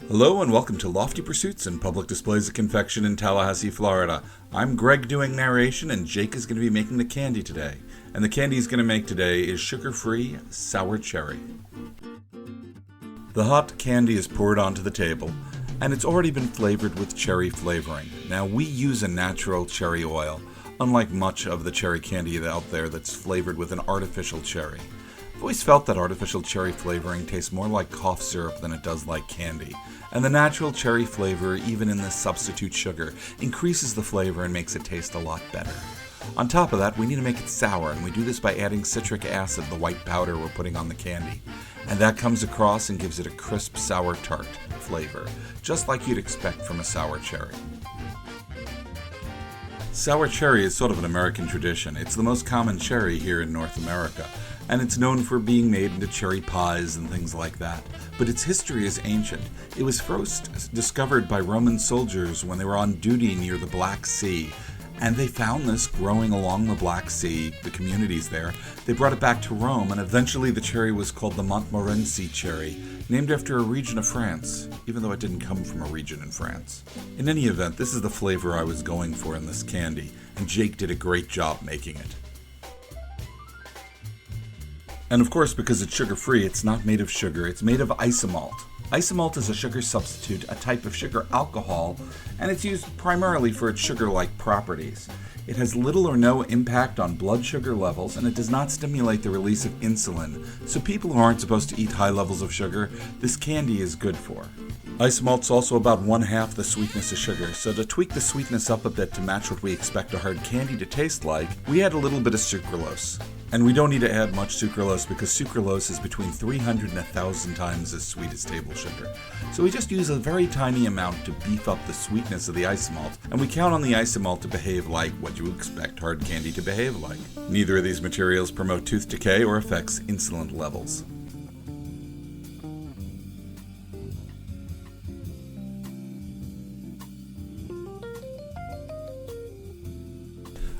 Hello and welcome to Lofty Pursuits and Public Displays of Confection in Tallahassee, Florida. I'm Greg doing narration and Jake is going to be making the candy today. And the candy he's going to make today is sugar-free sour cherry. The hot candy is poured onto the table and it's already been flavored with cherry flavoring. Now we use a natural cherry oil, unlike much of the cherry candy out there that's flavored with an artificial cherry. I've always felt that artificial cherry flavoring tastes more like cough syrup than it does like candy. And the natural cherry flavor, even in the substitute sugar, increases the flavor and makes it taste a lot better. On top of that, we need to make it sour, and we do this by adding citric acid, the white powder we're putting on the candy. And that comes across and gives it a crisp, sour tart flavor, just like you'd expect from a sour cherry. Sour cherry is sort of an American tradition. It's the most common cherry here in North America, and it's known for being made into cherry pies and things like that. But its history is ancient. It was first discovered by Roman soldiers when they were on duty near the Black Sea, and they found this growing along the Black Sea, the communities there. They brought it back to Rome, and eventually the cherry was called the Montmorency cherry, named after a region of France, even though it didn't come from a region in France. In any event, this is the flavor I was going for in this candy, and Jake did a great job making it. And of course, because it's sugar-free, it's not made of sugar, it's made of isomalt. Isomalt is a sugar substitute, a type of sugar alcohol, and it's used primarily for its sugar-like properties. It has little or no impact on blood sugar levels, and it does not stimulate the release of insulin. So people who aren't supposed to eat high levels of sugar, this candy is good for. Isomalt's also about 1/2 the sweetness of sugar, so to tweak the sweetness up a bit to match what we expect a hard candy to taste like, we add a little bit of sucralose. And we don't need to add much sucralose because sucralose is between 300 and 1,000 times as sweet as table sugar. So we just use a very tiny amount to beef up the sweetness of the isomalt, and we count on the isomalt to behave like what you expect hard candy to behave like. Neither of these materials promote tooth decay or affects insulin levels.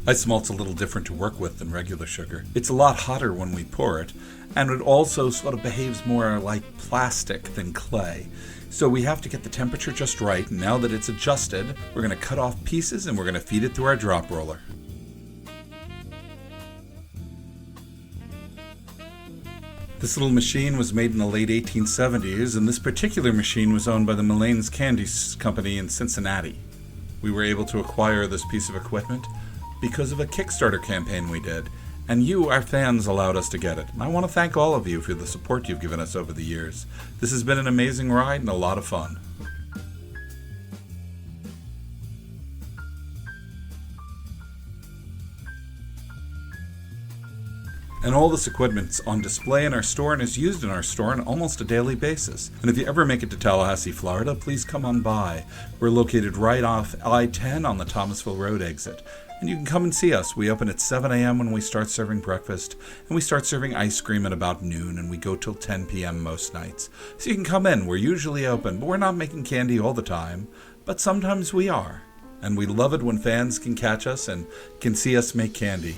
Isomalt's a little different to work with than regular sugar. It's a lot hotter when we pour it, and it also sort of behaves more like plastic than clay. So we have to get the temperature just right, and now that it's adjusted, we're going to cut off pieces and we're going to feed it through our drop roller. This little machine was made in the late 1870s, and this particular machine was owned by the Mullane's Candy Company in Cincinnati. We were able to acquire this piece of equipment because of a Kickstarter campaign we did, and you, our fans, allowed us to get it. And I want to thank all of you for the support you've given us over the years. This has been an amazing ride and a lot of fun. And all this equipment's on display in our store and is used in our store on almost a daily basis. And if you ever make it to Tallahassee, Florida, please come on by. We're located right off I-10 on the Thomasville Road exit. And you can come and see us. We open at 7 a.m. when we start serving breakfast, and we start serving ice cream at about noon, and we go till 10 p.m. most nights. So you can come in. We're usually open, but we're not making candy all the time. But sometimes we are. And we love it when fans can catch us and can see us make candy.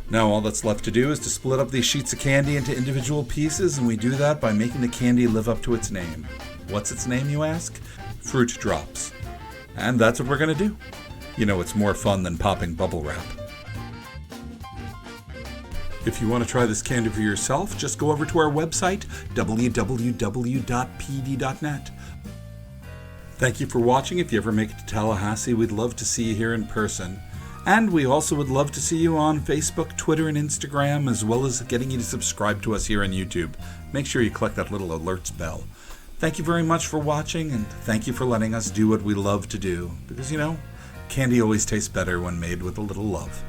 Now all that's left to do is to split up these sheets of candy into individual pieces, and we do that by making the candy live up to its name. What's its name, you ask? Fruit Drops. And that's what we're going to do. You know, it's more fun than popping bubble wrap. If you want to try this candy for yourself, just go over to our website, www.pd.net. Thank you for watching. If you ever make it to Tallahassee, we'd love to see you here in person. And we also would love to see you on Facebook, Twitter, and Instagram, as well as getting you to subscribe to us here on YouTube. Make sure you click that little alerts bell. Thank you very much for watching, and thank you for letting us do what we love to do. Because, you know, candy always tastes better when made with a little love.